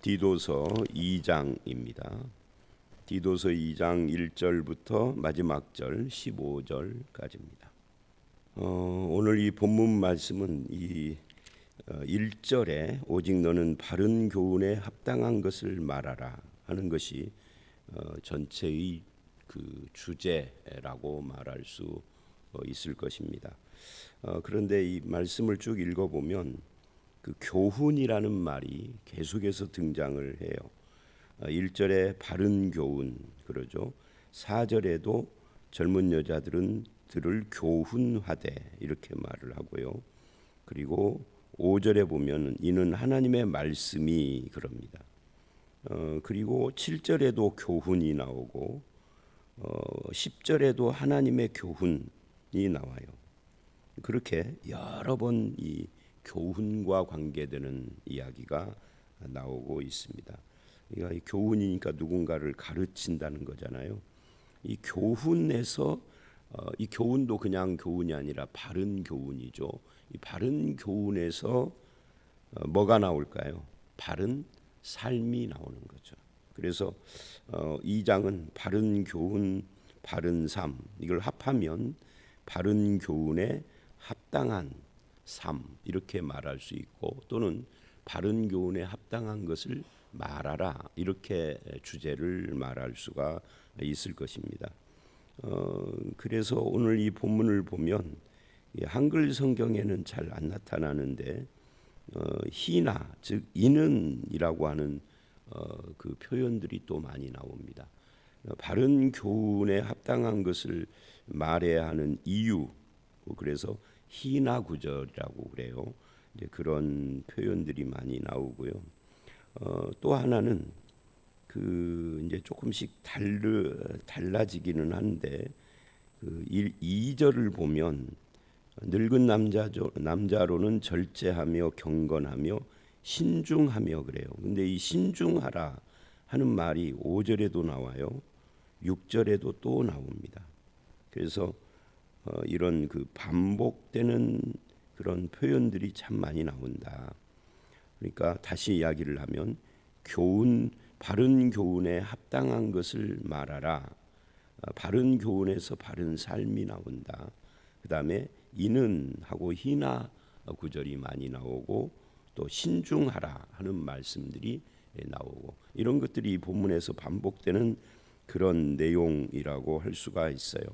디도서 2장입니다. 디도서 2장 1절부터 마지막 절 15절까지입니다. 오늘 이 본문 말씀은 이 1절에 오직 너는 바른 교훈에 합당한 것을 말하라 하는 것이 전체의 그 주제라고 말할 수 있을 것입니다. 그런데 이 말씀을 쭉 읽어보면 그 교훈이라는 말이 계속해서 등장을 해요. 1절에 바른 교훈 그러죠. 4절에도 젊은 여자들은 들을 교훈하되 이렇게 말을 하고요. 그리고 5절에 보면 이는 하나님의 말씀이 그럽니다. 그리고 7절에도 교훈이 나오고 10절에도 하나님의 교훈이 나와요. 그렇게 여러 번 이 교훈과 관계되는 이야기가 나오고 있습니다. 그러니까 이 교훈이니까 누군가를 가르친다는 거잖아요. 이 교훈에서 이 교훈도 그냥 교훈이 아니라 바른 교훈이죠. 이 바른 교훈에서 뭐가 나올까요? 바른 삶이 나오는 거죠. 그래서 2장은 바른 교훈, 바른 삶 이걸 합하면 바른 교훈에 합당한 삶 이렇게 말할 수 있고 또는 바른 교훈에 합당한 것을 말하라 이렇게 주제를 말할 수가 있을 것입니다. 그래서 오늘 이 본문을 보면 한글 성경에는 잘 안 나타나는데 히나 즉 이는이라고 하는 그 표현들이 또 많이 나옵니다. 바른 교훈에 합당한 것을 말해야 하는 이유 그래서 히나 구절이라고 그래요. 이제 그런 표현들이 많이 나오고요. 또 하나는 그 이제 조금씩 달라지기는 한데 그 2절을 보면 늙은 남자로는 절제하며 경건하며 신중하며 그래요. 근데 이 신중하라 하는 말이 5절에도 나와요. 6절에도 또 나옵니다. 그래서 이런 그 반복되는 그런 표현들이 참 많이 나온다. 그러니까 다시 이야기를 하면 교훈, 바른 교훈에 합당한 것을 말하라. 바른 교훈에서 바른 삶이 나온다. 그 다음에 이는 하고 희나 구절이 많이 나오고 또 신중하라 하는 말씀들이 나오고 이런 것들이 본문에서 반복되는 그런 내용이라고 할 수가 있어요.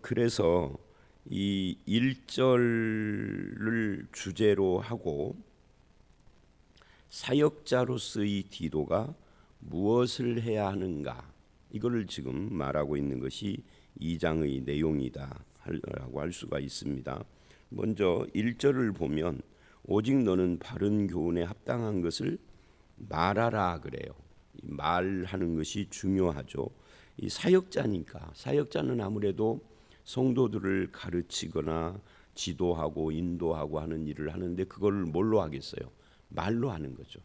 그래서 이 1절을 주제로 하고 사역자로서의 디도가 무엇을 해야 하는가 이거를 지금 말하고 있는 것이 2장의 내용이다 라고 할 수가 있습니다. 먼저 1절을 보면 오직 너는 바른 교훈에 합당한 것을 말하라 그래요. 말하는 것이 중요하죠. 이 사역자니까 사역자는 아무래도 성도들을 가르치거나 지도하고 인도하고 하는 일을 하는데 그걸 뭘로 하겠어요? 말로 하는 거죠.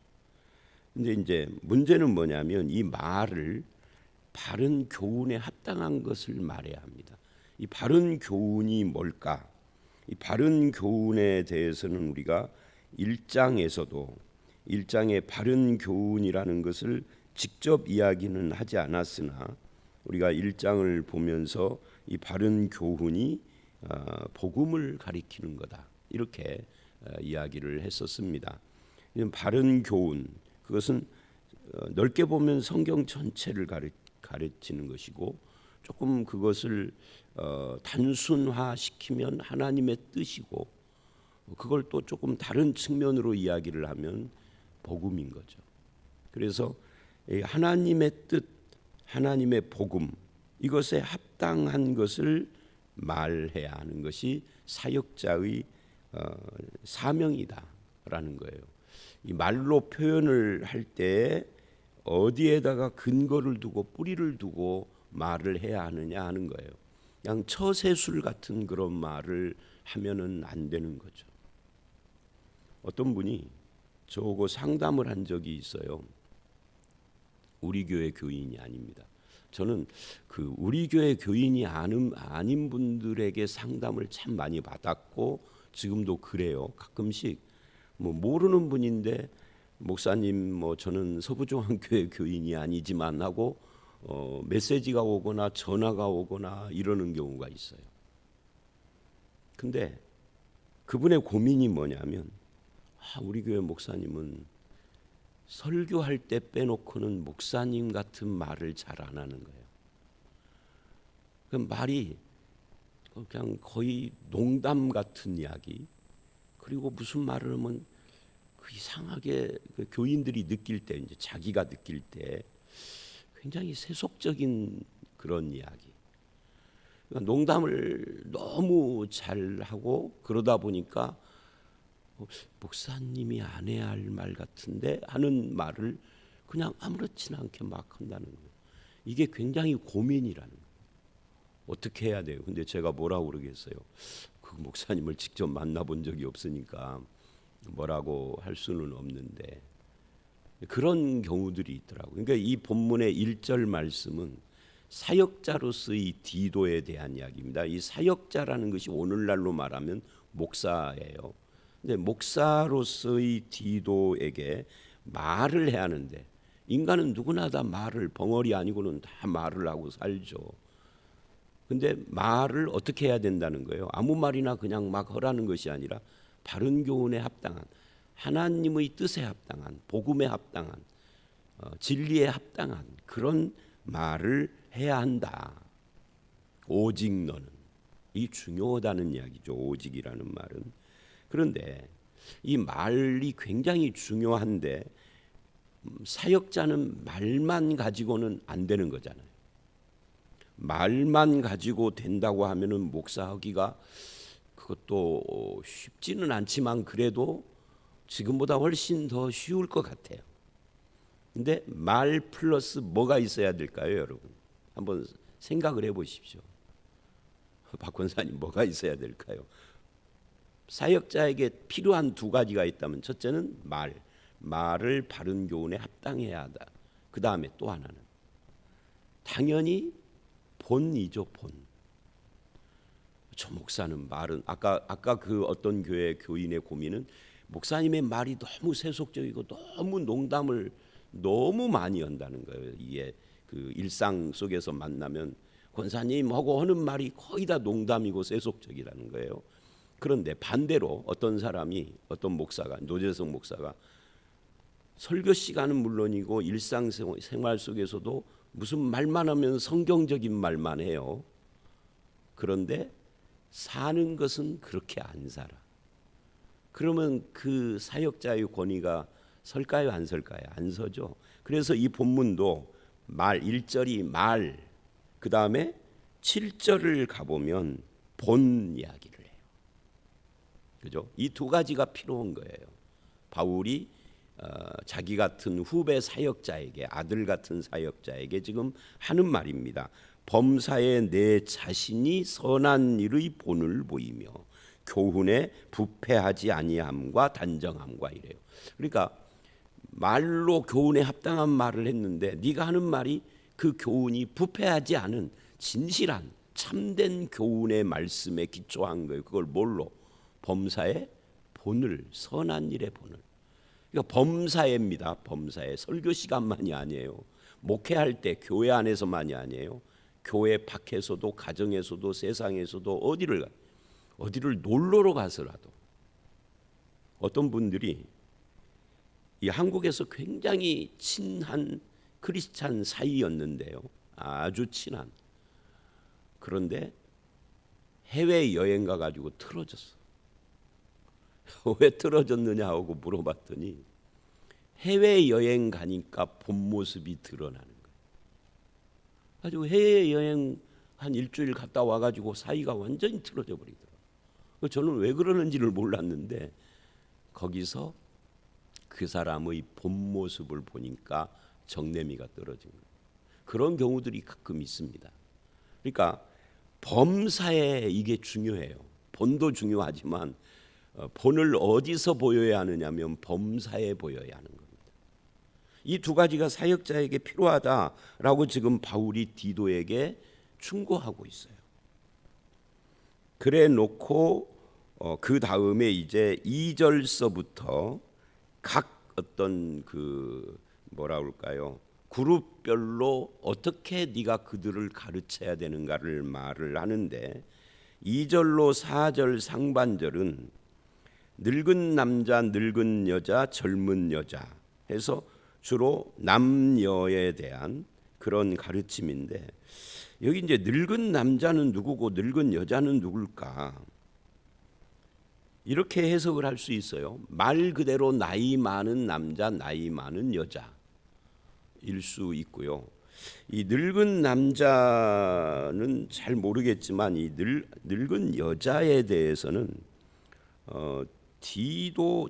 근데 이제 문제는 뭐냐면 이 말을 바른 교훈에 합당한 것을 말해야 합니다. 이 바른 교훈이 뭘까? 이 바른 교훈에 대해서는 우리가 1장의 바른 교훈이라는 것을 직접 이야기는 하지 않았으나 우리가 1장을 보면서 이 바른 교훈이 복음을 가리키는 거다 이렇게 이야기를 했었습니다. 바른 교훈 그것은 넓게 보면 성경 전체를 가르치는 것이고 조금 그것을 단순화시키면 하나님의 뜻이고 그걸 또 조금 다른 측면으로 이야기를 하면 복음인 거죠. 그래서 하나님의 뜻, 하나님의 복음 이것에 합당한 것을 말해야 하는 것이 사역자의 사명이다라는 거예요. 이 말로 표현을 할 때 어디에다가 근거를 두고 뿌리를 두고 말을 해야 하느냐 하는 거예요. 그냥 처세술 같은 그런 말을 하면은 안 되는 거죠. 어떤 분이 저하고 상담을 한 적이 있어요. 우리 교회 교인이 아닙니다. 저는 그 우리 교회 교인이 아닌 분들에게 상담을 참 많이 받았고 지금도 그래요. 가끔씩 뭐 모르는 분인데 목사님 뭐 저는 서부중앙교회 교인이 아니지만 하고 메시지가 오거나 전화가 오거나 이러는 경우가 있어요. 근데 그분의 고민이 뭐냐면 우리 교회 목사님은 설교할 때 빼놓고는 목사님 같은 말을 잘 안 하는 거예요. 그 말이 그냥 거의 농담 같은 이야기, 그리고 무슨 말을 하면 그 이상하게 그 교인들이 느낄 때, 이제 자기가 느낄 때 굉장히 세속적인 그런 이야기. 그러니까 농담을 너무 잘하고 그러다 보니까 목사님이 안 해야 할 말 같은데 하는 말을 그냥 아무렇지 않게 막 한다는 거예요. 이게 굉장히 고민이라는 거예요. 어떻게 해야 돼요? 근데 제가 뭐라고 그러겠어요? 그 목사님을 직접 만나본 적이 없으니까 뭐라고 할 수는 없는데 그런 경우들이 있더라고요. 그러니까 이 본문의 1절 말씀은 사역자로서의 디도에 대한 이야기입니다. 이 사역자라는 것이 오늘날로 말하면 목사예요. 근데 목사로서의 디도에게 말을 해야 하는데, 인간은 누구나 다 말을, 벙어리 아니고는 다 말을 하고 살죠. 근데 말을 어떻게 해야 된다는 거예요? 아무 말이나 그냥 막 하라는 것이 아니라 바른 교훈에 합당한, 하나님의 뜻에 합당한, 복음에 합당한, 진리에 합당한 그런 말을 해야 한다. 오직 너는, 이 중요하다는 이야기죠. 오직이라는 말은. 그런데 이 말이 굉장히 중요한데 사역자는 말만 가지고는 안 되는 거잖아요. 말만 가지고 된다고 하면은 목사하기가 그것도 쉽지는 않지만 그래도 지금보다 훨씬 더 쉬울 것 같아요. 근데 말 플러스 뭐가 있어야 될까요, 여러분? 한번 생각을 해보십시오. 박 권사님, 뭐가 있어야 될까요? 사역자에게 필요한 두 가지가 있다면, 첫째는 말을 바른 교훈에 합당해야 하다. 그 다음에 또 하나는 당연히 본이죠, 본. 저 목사는 말은 아까 그 어떤 교회 교인의 고민은 목사님의 말이 너무 세속적이고 너무 농담을 너무 많이 한다는 거예요. 이게 그 일상 속에서 만나면 권사님하고 하는 말이 거의 다 농담이고 세속적이라는 거예요. 그런데 반대로 어떤 사람이, 어떤 목사가, 노재성 목사가 설교 시간은 물론이고 일상생활 속에서도 무슨 말만 하면 성경적인 말만 해요. 그런데 사는 것은 그렇게 안 살아. 그러면 그 사역자의 권위가 설까요, 안 설까요? 안 서죠. 그래서 이 본문도 말 1절이 말, 그 다음에 7절을 가보면 본 이야기를 해요. 그죠? 이 두 가지가 필요한 거예요. 바울이 자기 같은 후배 사역자에게, 아들 같은 사역자에게 지금 하는 말입니다. 범사에 내 자신이 선한 일의 본을 보이며 교훈에 부패하지 아니함과 단정함과 이래요. 그러니까 말로 교훈에 합당한 말을 했는데 네가 하는 말이 그 교훈이 부패하지 않은 진실한 참된 교훈의 말씀에 기초한 거예요. 그걸 뭘로? 범사의 본을, 선한 일의 본을. 그러니까 범사입니다. 범사에 설교 시간만이 아니에요. 목회할 때 교회 안에서만이 아니에요. 교회 밖에서도, 가정에서도, 세상에서도 어디를 놀러로 가서라도. 어떤 분들이 이 한국에서 굉장히 친한 크리스찬 사이였는데요. 아주 친한. 그런데 해외 여행 가가지고 틀어졌어. 왜 틀어졌느냐 하고 물어봤더니 해외 여행 가니까 본 모습이 드러나는 거예요. 가지고 해외 여행 한 일주일 갔다 와가지고 사이가 완전히 틀어져 버리더라고요. 저는 왜 그러는지를 몰랐는데 거기서 그 사람의 본 모습을 보니까 정내미가 떨어진 거예요. 그런 경우들이 가끔 있습니다. 그러니까 범사에 이게 중요해요. 본도 중요하지만 본을 어디서 보여야 하느냐면 범사에 보여야 하는 겁니다. 이 두 가지가 사역자에게 필요하다라고 지금 바울이 디도에게 충고하고 있어요. 그래 놓고 그 다음에 이제 2절서부터 각 어떤 뭐라 그럴까요? 그룹별로 어떻게 네가 그들을 가르쳐야 되는가를 말을 하는데 2절로 4절 상반절은 늙은 남자, 늙은 여자, 젊은 여자 해서 주로 남녀에 대한 그런 가르침인데 여기 이제 늙은 남자는 누구고 늙은 여자는 누굴까? 이렇게 해석을 할 수 있어요. 말 그대로 나이 많은 남자, 나이 많은 여자일 수 있고요. 이 늙은 남자는 잘 모르겠지만 이 늙은 여자에 대해서는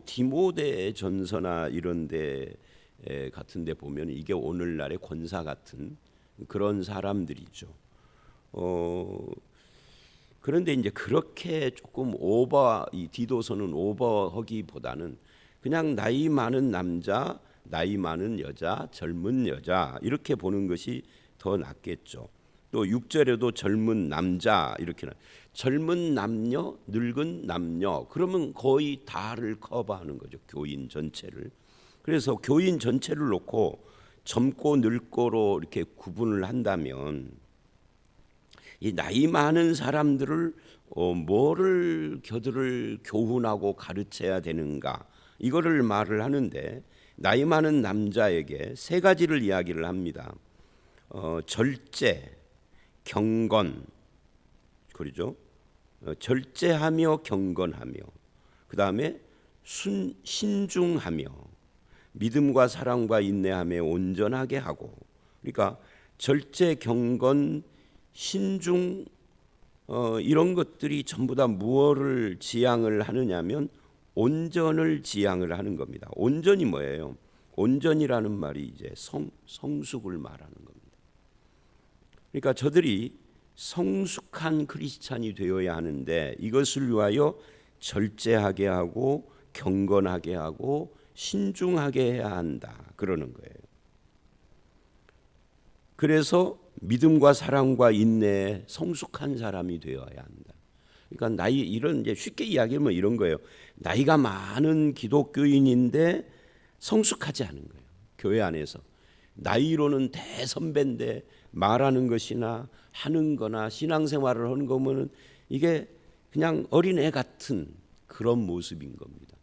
디모데 전서나 이런데 같은데 보면 이게 오늘날의 권사 같은 그런 사람들이죠. 그런데 이제 그렇게 조금 이 디도서는 오버하기보다는 그냥 나이 많은 남자, 나이 많은 여자, 젊은 여자 이렇게 보는 것이 더 낫겠죠. 또 6절에도 젊은 남자 이렇게 젊은 남녀, 늙은 남녀 그러면 거의 다를 커버하는 거죠. 교인 전체를. 그래서 교인 전체를 놓고 젊고 늙고로 이렇게 구분을 한다면 이 나이 많은 사람들을 뭐를 그들을 교훈하고 가르쳐야 되는가 이거를 말을 하는데 나이 많은 남자에게 세 가지를 이야기를 합니다. 절제, 경건, 그러죠? 절제하며 경건하며 그 다음에 신중하며 믿음과 사랑과 인내하며 온전하게 하고 그러니까 절제, 경건, 신중 이런 것들이 전부 다 무엇을 지향을 하느냐면 온전을 지향을 하는 겁니다. 온전이 뭐예요? 온전이라는 말이 이제 성숙을 말하는 겁니다. 그러니까 저들이 성숙한 크리스찬이 되어야 하는데 이것을 위하여 절제하게 하고 경건하게 하고 신중하게 해야 한다 그러는 거예요. 그래서 믿음과 사랑과 인내에 성숙한 사람이 되어야 한다. 그러니까 이런 이제 쉽게 이야기하면 이런 거예요. 나이가 많은 기독교인인데 성숙하지 않은 거예요. 교회 안에서 나이로는 대선배인데 말하는 것이나 하는 거나 신앙생활을 하는 거면은 이게 그냥 어린애 같은 그런 모습인 겁니다.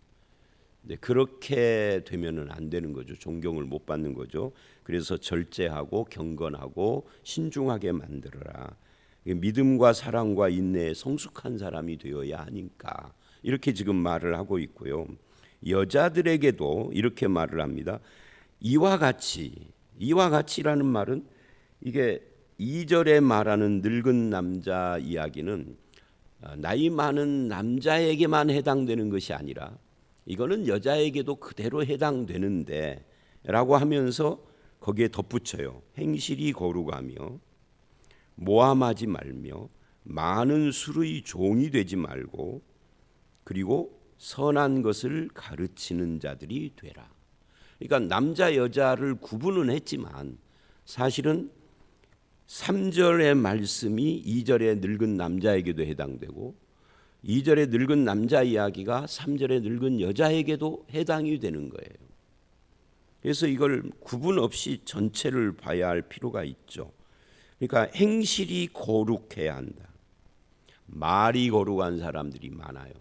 네, 그렇게 되면은 안 되는 거죠. 존경을 못 받는 거죠. 그래서 절제하고 경건하고 신중하게 만들어라. 믿음과 사랑과 인내에 성숙한 사람이 되어야 하니까 이렇게 지금 말을 하고 있고요. 여자들에게도 이렇게 말을 합니다. 이와 같이라는 말은 이게 2절에 말하는 늙은 남자 이야기는 나이 많은 남자에게만 해당되는 것이 아니라 이거는 여자에게도 그대로 해당되는데 라고 하면서 거기에 덧붙여요. 행실이 거룩하며 모함하지 말며 많은 수의 종이 되지 말고 그리고 선한 것을 가르치는 자들이 되라. 그러니까 남자 여자를 구분은 했지만 사실은 3절의 말씀이 2절의 늙은 남자에게도 해당되고 2절의 늙은 남자 이야기가 3절의 늙은 여자에게도 해당이 되는 거예요. 그래서 이걸 구분 없이 전체를 봐야 할 필요가 있죠. 그러니까 행실이 거룩해야 한다. 말이 거룩한 사람들이 많아요.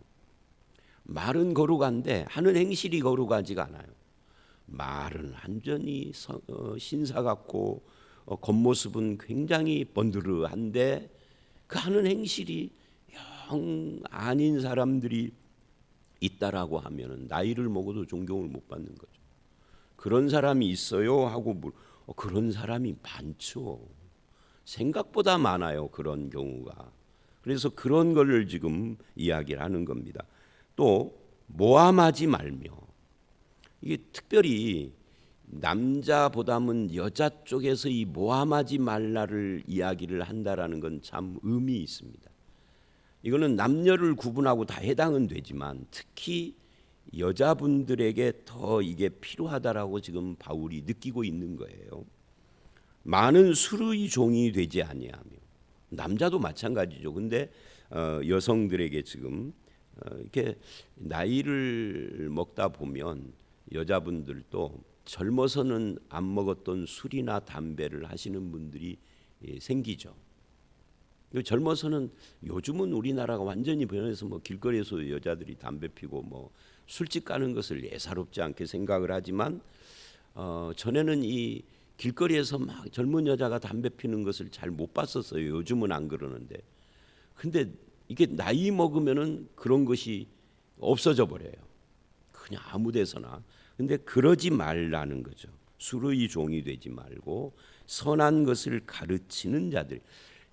말은 거룩한데 하는 행실이 거룩하지가 않아요. 말은 완전히 신사 같고 겉모습은 굉장히 번드르한데 그 하는 행실이 영 아닌 사람들이 있다라고 하면은 나이를 먹어도 존경을 못 받는 거죠. 그런 사람이 있어요 하고 그런 사람이 많죠. 생각보다 많아요. 그런 경우가. 그래서 그런 거를 지금 이야기를 하는 겁니다. 또 모함하지 말며 이게 특별히 남자보다는 여자 쪽에서 이 모함하지 말라를 이야기를 한다라는 건 참 의미 있습니다. 이거는 남녀를 구분하고 다 해당은 되지만 특히 여자분들에게 더 이게 필요하다라고 지금 바울이 느끼고 있는 거예요. 많은 수의 종이 되지 아니하며 남자도 마찬가지죠. 근데 여성들에게 지금 이렇게 나이를 먹다 보면 여자분들도 젊어서는 안 먹었던 술이나 담배를 하시는 분들이 생기죠. 젊어서는 요즘은 우리나라가 완전히 변해서 뭐 길거리에서 여자들이 담배 피고 뭐 술집 가는 것을 예사롭지 않게 생각을 하지만 전에는 이 길거리에서 막 젊은 여자가 담배 피는 것을 잘 못 봤었어요. 요즘은 안 그러는데. 근데 이게 나이 먹으면은 그런 것이 없어져 버려요. 그냥 아무 데서나. 근데 그러지 말라는 거죠. 술의 종이 되지 말고 선한 것을 가르치는 자들.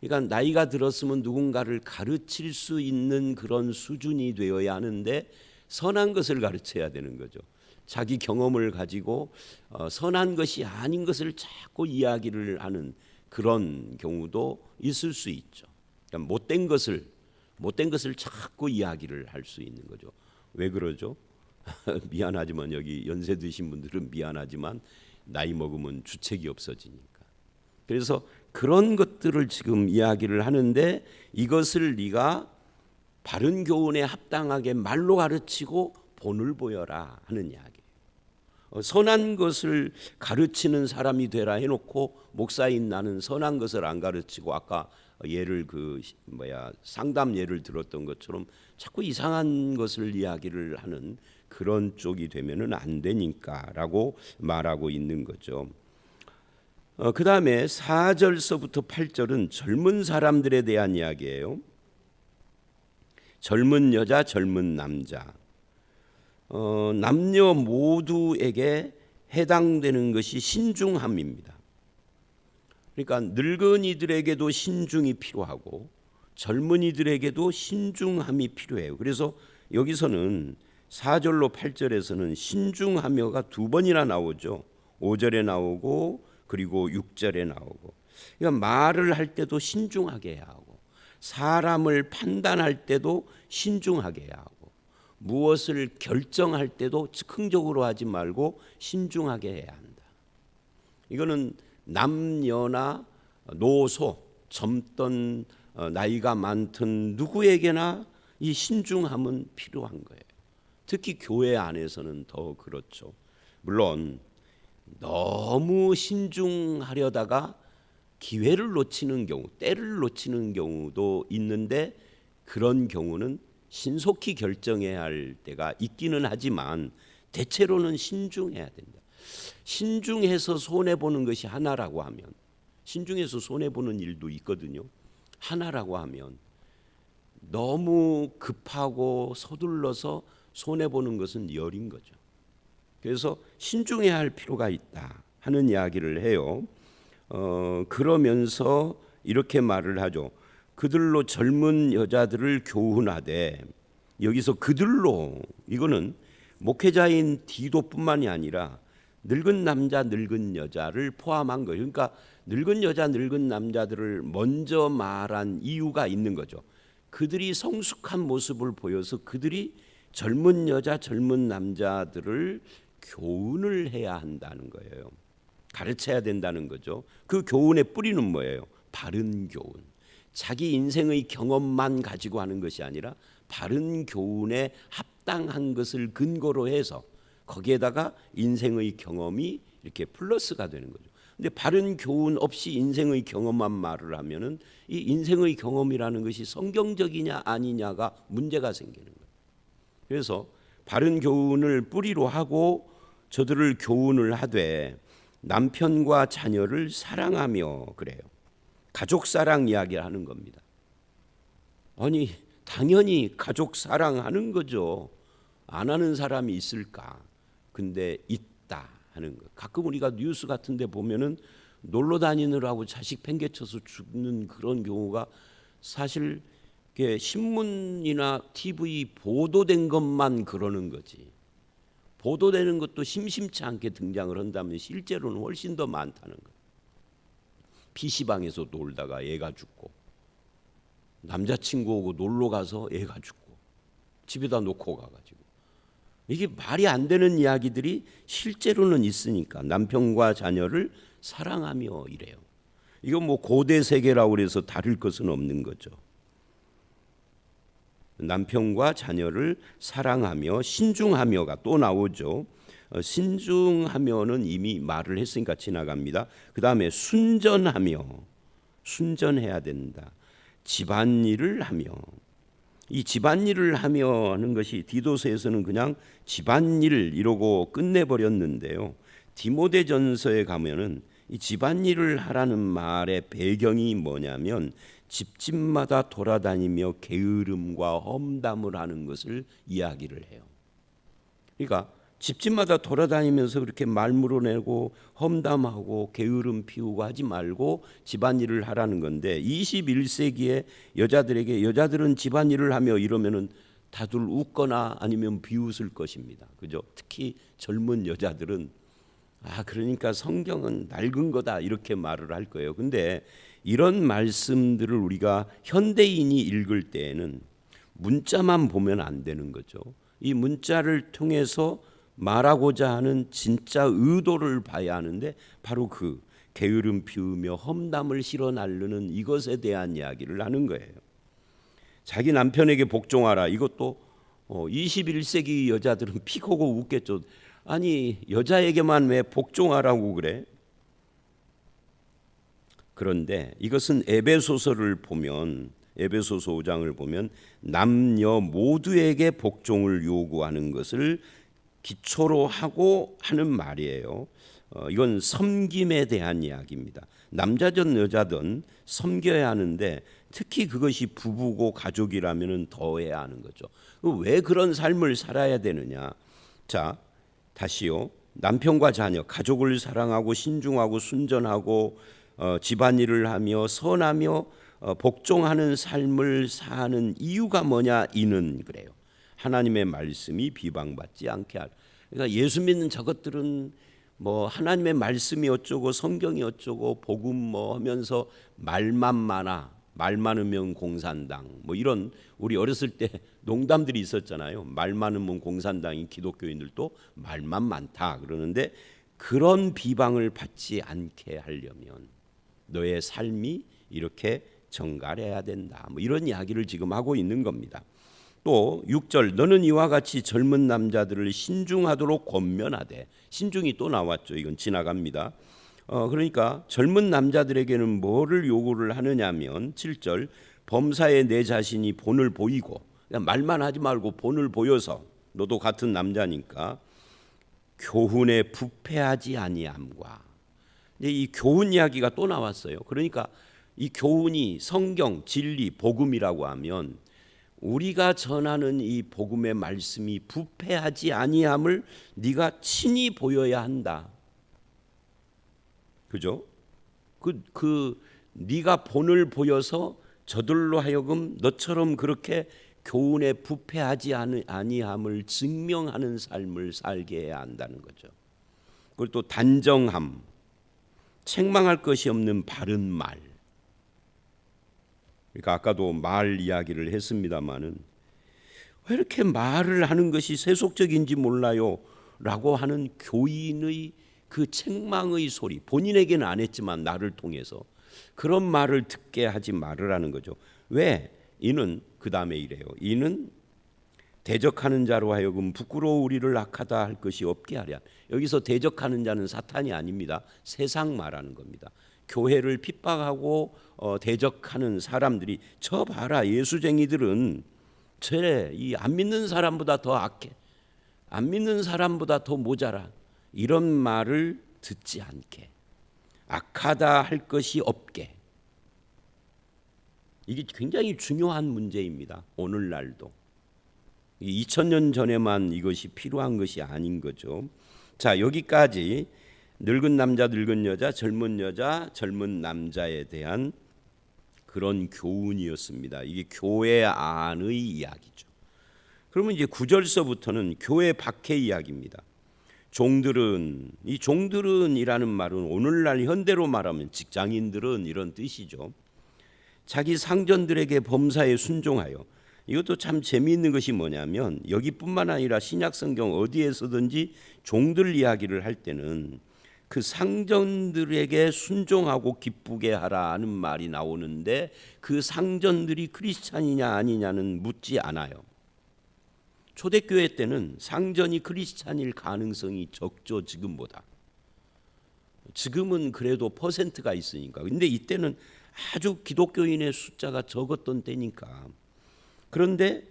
그러니까 나이가 들었으면 누군가를 가르칠 수 있는 그런 수준이 되어야 하는데 선한 것을 가르쳐야 되는 거죠. 자기 경험을 가지고 선한 것이 아닌 것을 자꾸 이야기를 하는 그런 경우도 있을 수 있죠. 그러니까 못된 것을 자꾸 이야기를 할 수 있는 거죠. 왜 그러죠? 미안하지만 여기 연세 드신 분들은 미안하지만 나이 먹으면 주책이 없어지니까. 그래서 그런 것들을 지금 이야기를 하는데 이것을 네가 바른 교훈에 합당하게 말로 가르치고 본을 보여라 하는 이야기예요. 선한 것을 가르치는 사람이 되라 해놓고 목사인 나는 선한 것을 안 가르치고 아까 예를 상담 예를 들었던 것처럼 자꾸 이상한 것을 이야기를 하는 그런 쪽이 되면은 안 되니까라고 말하고 있는 거죠. 그 다음에 4절서부터 8절은 젊은 사람들에 대한 이야기예요. 젊은 여자, 젊은 남자, 남녀 모두에게 해당되는 것이 신중함입니다. 그러니까 늙은이들에게도 신중이 필요하고 젊은이들에게도 신중함이 필요해요. 그래서 여기서는 4절로 8절에서는 신중하며가 두 번이나 나오죠. 5절에 나오고 그리고 6절에 나오고. 그러니까 말을 할 때도 신중하게 해야 하고 사람을 판단할 때도 신중하게 해야 하고 무엇을 결정할 때도 즉흥적으로 하지 말고 신중하게 해야 한다. 이거는 남녀나 노소, 젊던 나이가 많던 누구에게나 이 신중함은 필요한 거예요. 특히 교회 안에서는 더 그렇죠. 물론 너무 신중하려다가 기회를 놓치는 경우, 때를 놓치는 경우도 있는데 그런 경우는 신속히 결정해야 할 때가 있기는 하지만 대체로는 신중해야 된다. 신중해서 손해보는 것이 하나라고 하면 신중해서 손해보는 일도 있거든요. 하나라고 하면 너무 급하고 서둘러서 손해보는 것은 열인 거죠. 그래서 신중해야 할 필요가 있다 하는 이야기를 해요. 그러면서 이렇게 말을 하죠. 그들로 젊은 여자들을 교훈하되, 여기서 그들로 이거는 목회자인 디도뿐만이 아니라 늙은 남자 늙은 여자를 포함한 거예요. 그러니까 늙은 여자 늙은 남자들을 먼저 말한 이유가 있는 거죠. 그들이 성숙한 모습을 보여서 그들이 젊은 여자 젊은 남자들을 교훈을 해야 한다는 거예요. 가르쳐야 된다는 거죠. 그 교훈의 뿌리는 뭐예요? 바른 교훈. 자기 인생의 경험만 가지고 하는 것이 아니라 바른 교훈에 합당한 것을 근거로 해서 거기에다가 인생의 경험이 이렇게 플러스가 되는 거죠. 근데 바른 교훈 없이 인생의 경험만 말을 하면은 이 인생의 경험이라는 것이 성경적이냐 아니냐가 문제가 생기는 거예요. 그래서 바른 교훈을 뿌리로 하고 저들을 교훈을 하되 남편과 자녀를 사랑하며 그래요. 가족 사랑 이야기를 하는 겁니다. 아니 당연히 가족 사랑하는 거죠. 안 하는 사람이 있을까? 근데 있다 하는 거. 가끔 우리가 뉴스 같은 데 보면은 놀러 다니느라고 자식 팽개쳐서 죽는 그런 경우가 사실 신문이나 TV 보도된 것만 그러는 거지. 보도되는 것도 심심치 않게 등장을 한다면 실제로는 훨씬 더 많다는 거예요. PC방에서 놀다가 애가 죽고 남자친구하고 놀러 가서 애가 죽고 집에다 놓고 가가지고 이게 말이 안 되는 이야기들이 실제로는 있으니까 남편과 자녀를 사랑하며 이래요. 이건 뭐 고대 세계라고 그래서 다를 것은 없는 거죠. 남편과 자녀를 사랑하며 신중하며가 또 나오죠. 신중하면은 이미 말을 했으니까 지나갑니다. 그 다음에 순전해야 된다. 집안일을 하며, 이 집안일을 하며 하는 것이 디도서에서는 그냥 집안일 이러고 끝내버렸는데요. 디모데전서에 가면은 이 집안일을 하라는 말의 배경이 뭐냐면 집집마다 돌아다니며 게으름과 험담을 하는 것을 이야기를 해요. 그러니까 집집마다 돌아다니면서 그렇게 말 물어내고 험담하고 게으름 피우고 하지 말고 집안일을 하라는 건데, 21세기의 여자들은 집안일을 하며 이러면은 다들 웃거나 아니면 비웃을 것입니다. 그죠? 특히 젊은 여자들은 그러니까 성경은 낡은 거다 이렇게 말을 할 거예요. 근데 이런 말씀들을 우리가 현대인이 읽을 때에는 문자만 보면 안 되는 거죠. 이 문자를 통해서 말하고자 하는 진짜 의도를 봐야 하는데, 바로 그 게으름 피우며 험담을 실어 나르는 이것에 대한 이야기를 하는 거예요. 자기 남편에게 복종하라. 이것도 21세기 여자들은 피고고 웃겠죠. 아니, 여자에게만 왜 복종하라고 그래? 그런데 이것은 에베소서를 보면, 에베소서 5장을 보면 남녀 모두에게 복종을 요구하는 것을 기초로 하고 하는 말이에요. 이건 섬김에 대한 이야기입니다. 남자든 여자든 섬겨야 하는데, 특히 그것이 부부고 가족이라면 더 해야 하는 거죠. 왜 그런 삶을 살아야 되느냐? 자, 다시요. 남편과 자녀, 가족을 사랑하고 신중하고 순전하고 집안일을 하며 선하며 복종하는 삶을 사는 이유가 뭐냐? 이는 그래요. 하나님의 말씀이 비방받지 않게 하라. 그러니까 예수 믿는 저것들은 뭐 하나님의 말씀이 어쩌고 성경이 어쩌고 복음 뭐 하면서 말만 많아, 말 많으면 공산당, 뭐 이런 우리 어렸을 때 농담들이 있었잖아요. 말 많으면 공산당인 기독교인들도 말만 많다 그러는데, 그런 비방을 받지 않게 하려면 너의 삶이 이렇게 정갈해야 된다, 뭐 이런 이야기를 지금 하고 있는 겁니다. 또 6절, 너는 이와 같이 젊은 남자들을 신중하도록 권면하되. 신중이 또 나왔죠. 이건 지나갑니다. 그러니까 젊은 남자들에게는 뭐를 요구를 하느냐면 7절, 범사에 내 자신이 본을 보이고, 그냥 말만 하지 말고 본을 보여서, 너도 같은 남자니까 교훈에 부패하지 아니함과. 이 교훈 이야기가 또 나왔어요. 그러니까 이 교훈이 성경, 진리, 복음이라고 하면 우리가 전하는 이 복음의 말씀이 부패하지 아니함을 네가 친히 보여야 한다. 그죠? 네가 본을 보여서 저들로 하여금 너처럼 그렇게 교훈에 부패하지 아니함을 증명하는 삶을 살게 해야 한다는 거죠. 그리고 또 단정함, 책망할 것이 없는 바른 말. 그러니까 아까도 말 이야기를 했습니다마는, 왜 이렇게 말을 하는 것이 세속적인지 몰라요 라고 하는 교인의 그 책망의 소리, 본인에게는 안 했지만 나를 통해서 그런 말을 듣게 하지 말으라는 거죠. 왜? 이는 그 다음에 이래요. 이는 대적하는 자로 하여금 부끄러워 우리를 악하다 할 것이 없게 하랴. 여기서 대적하는 자는 사탄이 아닙니다. 세상 말하는 겁니다. 교회를 핍박하고 대적하는 사람들이, 저 봐라 예수쟁이들은 이 안 믿는 사람보다 더 악해, 안 믿는 사람보다 더 모자라, 이런 말을 듣지 않게, 악하다 할 것이 없게. 이게 굉장히 중요한 문제입니다. 오늘날도 2000년 전에만 이것이 필요한 것이 아닌 거죠. 자, 여기까지 늙은 남자, 늙은 여자, 젊은 남자에 대한 그런 교훈이었습니다. 이게 교회 안의 이야기죠. 그러면 이제 9절서부터는 교회 밖의 이야기입니다. 이 종들은이라는 말은 오늘날 현대로 말하면 직장인들은 이런 뜻이죠. 자기 상전들에게 범사에 순종하여. 이것도 참 재미있는 것이 뭐냐면, 여기뿐만 아니라 신약 성경 어디에서든지 종들 이야기를 할 때는 그 상전들에게 순종하고 기쁘게 하라는 말이 나오는데, 그 상전들이 크리스찬이냐 아니냐는 묻지 않아요. 초대교회 때는 상전이 크리스찬일 가능성이 적죠, 지금보다. 지금은 그래도 퍼센트가 있으니까. 근데 이때는 아주 기독교인의 숫자가 적었던 때니까. 그런데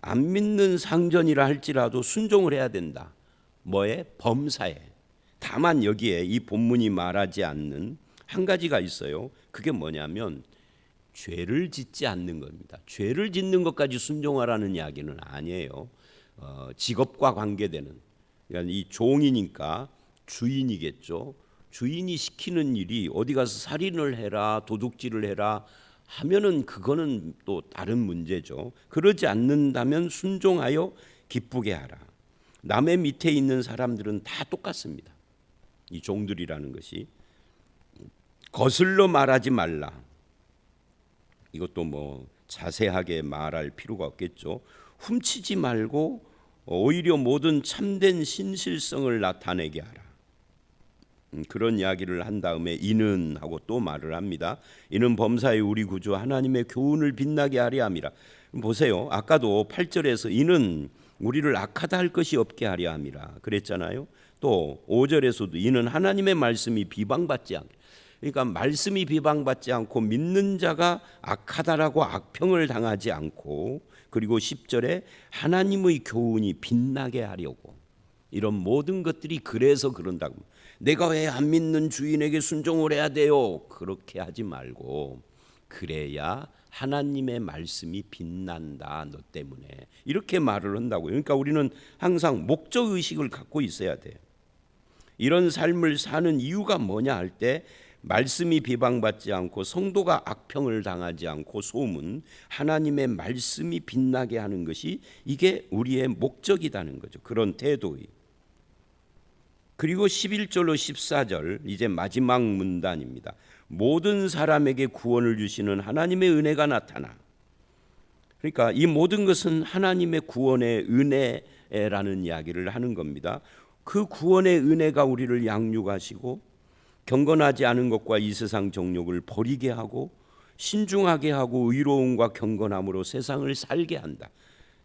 안 믿는 상전이라 할지라도 순종을 해야 된다. 뭐에? 범사에. 다만 여기에 이 본문이 말하지 않는 한 가지가 있어요. 그게 뭐냐면 죄를 짓지 않는 겁니다. 죄를 짓는 것까지 순종하라는 이야기는 아니에요. 직업과 관계되는, 그러니까 이 종이니까 주인이겠죠. 주인이 시키는 일이 어디 가서 살인을 해라, 도둑질을 해라 하면은 그거는 또 다른 문제죠. 그러지 않는다면 순종하여 기쁘게 하라. 남의 밑에 있는 사람들은 다 똑같습니다. 이 종들이라는 것이 거슬러 말하지 말라. 이것도 뭐 자세하게 말할 필요가 없겠죠. 훔치지 말고 오히려 모든 참된 신실성을 나타내게 하라. 그런 이야기를 한 다음에 이는 하고 또 말을 합니다. 이는 범사의 우리 구주 하나님의 교훈을 빛나게 하려 함이라. 보세요. 아까도 8절에서 이는 우리를 악하다 할 것이 없게 하려 함이라 그랬잖아요. 또 5절에서도 이는 하나님의 말씀이 비방받지 않게. 그러니까 말씀이 비방받지 않고 믿는 자가 악하다라고 악평을 당하지 않고, 그리고 10절에 하나님의 교훈이 빛나게 하려고. 이런 모든 것들이 그래서 그런다고. 내가 왜 안 믿는 주인에게 순종을 해야 돼요? 그렇게 하지 말고 그래야 하나님의 말씀이 빛난다 너 때문에. 이렇게 말을 한다고요. 그러니까 우리는 항상 목적의식을 갖고 있어야 돼요. 이런 삶을 사는 이유가 뭐냐 할 때 말씀이 비방받지 않고 성도가 악평을 당하지 않고 소문, 하나님의 말씀이 빛나게 하는 것이 이게 우리의 목적이라는 거죠. 그런 태도의. 그리고 11절로 14절 이제 마지막 문단입니다. 모든 사람에게 구원을 주시는 하나님의 은혜가 나타나. 그러니까 이 모든 것은 하나님의 구원의 은혜라는 이야기를 하는 겁니다. 그 구원의 은혜가 우리를 양육하시고 경건하지 않은 것과 이 세상 정욕을 버리게 하고 신중하게 하고 의로움과 경건함으로 세상을 살게 한다.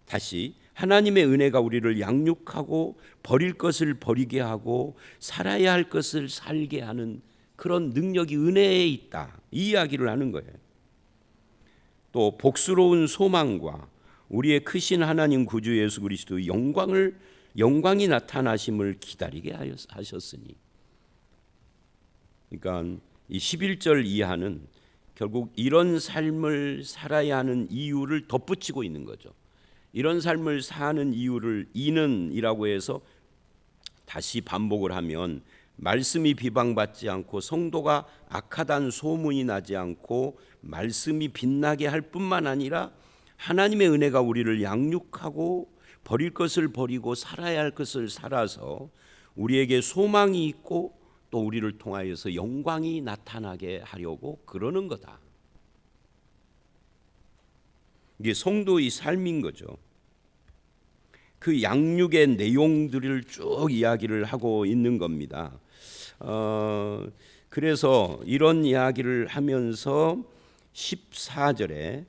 다시 하나님의 은혜가 우리를 양육하고 버릴 것을 버리게 하고 살아야 할 것을 살게 하는 그런 능력이 은혜에 있다. 이 이야기를 하는 거예요. 또 복스러운 소망과 우리의 크신 하나님 구주 예수 그리스도의 영광이 나타나심을 기다리게 하셨으니. 그러니까 이 11절 이하는 결국 이런 삶을 살아야 하는 이유를 덧붙이고 있는 거죠. 이런 삶을 사는 이유를 이는이라고 해서 다시 반복을 하면 말씀이 비방받지 않고 성도가 악하다는 소문이 나지 않고 말씀이 빛나게 할 뿐만 아니라 하나님의 은혜가 우리를 양육하고 버릴 것을 버리고 살아야 할 것을 살아서 우리에게 소망이 있고 또 우리를 통하여서 영광이 나타나게 하려고 그러는 거다. 이게 성도의 삶인 거죠. 그 양육의 내용들을 쭉 이야기를 하고 있는 겁니다. 그래서 이런 이야기를 하면서 14절에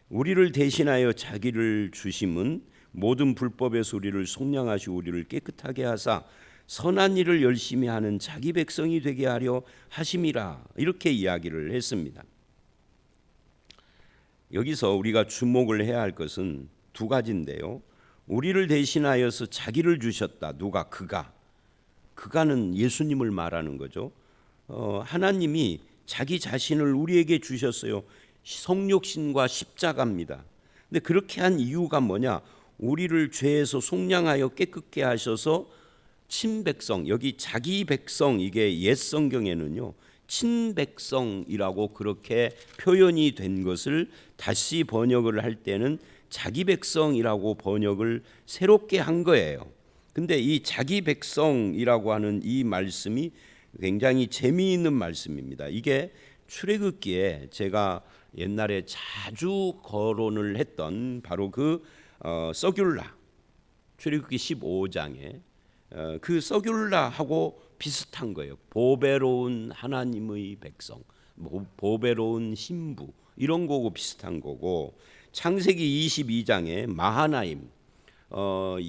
우리를 대신하여 자기를 주심은 모든 불법에서 우리를 속량하시고 우리를 깨끗하게 하사 선한 일을 열심히 하는 자기 백성이 되게 하려 하심이라. 이렇게 이야기를 했습니다. 여기서 우리가 주목을 해야 할 것은 두 가지인데요. 우리를 대신하여서 자기를 주셨다. 누가? 그가는 예수님을 말하는 거죠. 하나님이 자기 자신을 우리에게 주셨어요. 성육신과 십자가입니다. 근데 그렇게 한 이유가 뭐냐? 우리를 죄에서 속량하여 깨끗게 하셔서 친백성, 여기 자기 백성, 이게 옛 성경에는요 친백성이라고 그렇게 표현이 된 것을 다시 번역을 할 때는 자기 백성이라고 번역을 새롭게 한 거예요. 근데 이 자기 백성이라고 하는 이 말씀이 굉장히 재미있는 말씀입니다. 이게 출애굽기에 제가 옛날에 자주 거론을 했던 바로 그 서귤라, 출애굽기 15장에 그 서귤라하고 비슷한 거예요. 보배로운 하나님의 백성, 보배로운 신부, 이런 거고 비슷한 거고, 창세기 22장에 마하나임,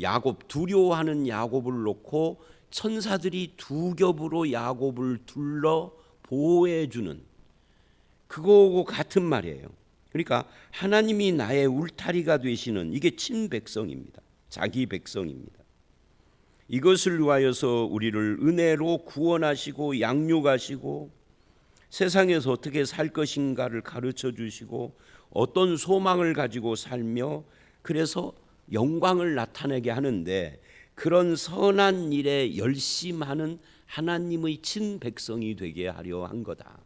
야곱, 두려워하는 야곱을 놓고 천사들이 두 겹으로 야곱을 둘러 보호해 주는 그거하고 같은 말이에요. 그러니까 하나님이 나의 울타리가 되시는, 이게 친백성입니다. 자기 백성입니다. 이것을 위하여서 우리를 은혜로 구원하시고 양육하시고 세상에서 어떻게 살 것인가를 가르쳐 주시고 어떤 소망을 가지고 살며 그래서 영광을 나타내게 하는데, 그런 선한 일에 열심하는 하나님의 친백성이 되게 하려 한 거다.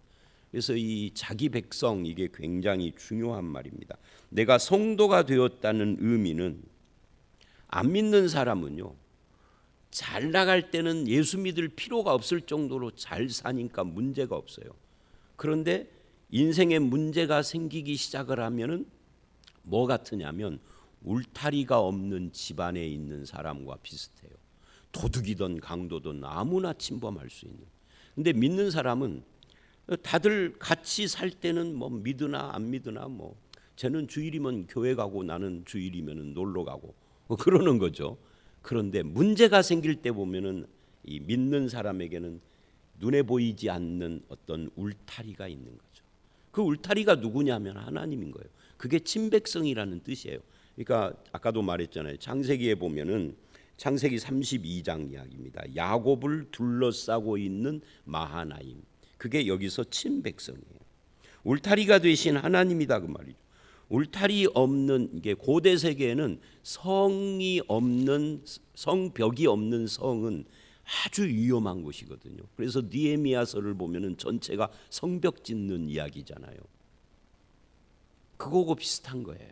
그래서 이 자기 백성, 이게 굉장히 중요한 말입니다. 내가 성도가 되었다는 의미는, 안 믿는 사람은요, 잘 나갈 때는 예수 믿을 필요가 없을 정도로 잘 사니까 문제가 없어요. 그런데 인생에 문제가 생기기 시작을 하면은 뭐 같으냐면 울타리가 없는 집안에 있는 사람과 비슷해요. 도둑이든 강도든 아무나 침범할 수 있는. 근데 믿는 사람은 다들 같이 살 때는 뭐 믿으나 안 믿으나, 뭐 쟤는 주일이면 교회 가고 나는 주일이면 놀러 가고 그러는 거죠. 그런데 문제가 생길 때 보면은 이 믿는 사람에게는 눈에 보이지 않는 어떤 울타리가 있는 거죠. 그 울타리가 누구냐면 하나님인 거예요. 그게 친백성이라는 뜻이에요. 그러니까 아까도 말했잖아요. 창세기에 보면은 창세기 32장 이야기입니다. 야곱을 둘러싸고 있는 마하나임. 그게 여기서 친백성이에요. 울타리가 되신 하나님이다 그 말이죠. 울타리 없는, 이게 고대 세계에는 성이 없는, 성벽이 없는 성은 아주 위험한 곳이거든요. 그래서 느헤미야서를 보면은 전체가 성벽 짓는 이야기잖아요. 그거하고 비슷한 거예요.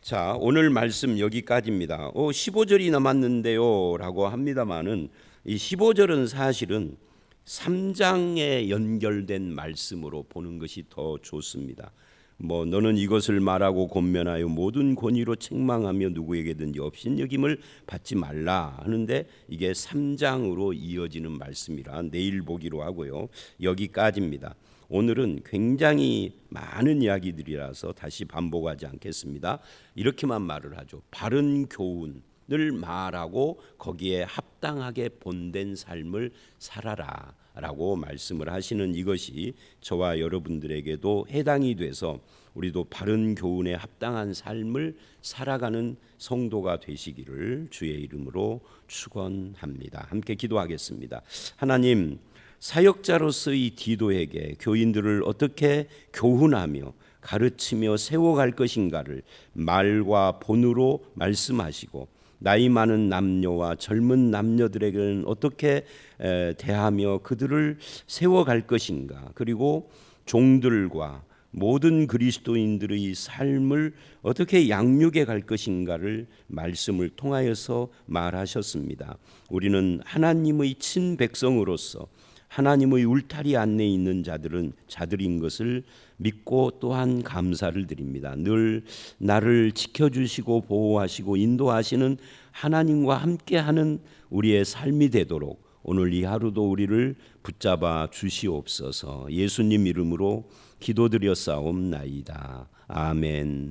자, 오늘 말씀 여기까지입니다. 15절이 남았는데요 라고 합니다마는 이 15절은 사실은 3장에 연결된 말씀으로 보는 것이 더 좋습니다. 뭐 너는 이것을 말하고 권면하여 모든 권위로 책망하며 누구에게든지 업신여김을 받지 말라 하는데, 이게 3장으로 이어지는 말씀이라 내일 보기로 하고요. 여기까지입니다. 오늘은 굉장히 많은 이야기들이라서 다시 반복하지 않겠습니다. 이렇게만 말을 하죠. 바른 교훈을 말하고 거기에 합당하게 본된 삶을 살아라 라고 말씀을 하시는 이것이 저와 여러분들에게도 해당이 돼서 우리도 바른 교훈에 합당한 삶을 살아가는 성도가 되시기를 주의 이름으로 축원합니다. 함께 기도하겠습니다. 하나님, 사역자로서의 디도에게 교인들을 어떻게 교훈하며 가르치며 세워갈 것인가를 말과 본으로 말씀하시고, 나이 많은 남녀와 젊은 남녀들에게는 어떻게 대하며 그들을 세워갈 것인가, 그리고 종들과 모든 그리스도인들의 삶을 어떻게 양육해 갈 것인가를 말씀을 통하여서 말하셨습니다. 우리는 하나님의 친백성으로서 하나님의 울타리 안에 있는 자들인 것을 믿고 또한 감사를 드립니다. 늘 나를 지켜주시고 보호하시고 인도하시는 하나님과 함께하는 우리의 삶이 되도록 오늘 이 하루도 우리를 붙잡아 주시옵소서. 예수님 이름으로 기도드렸사옵나이다. 아멘.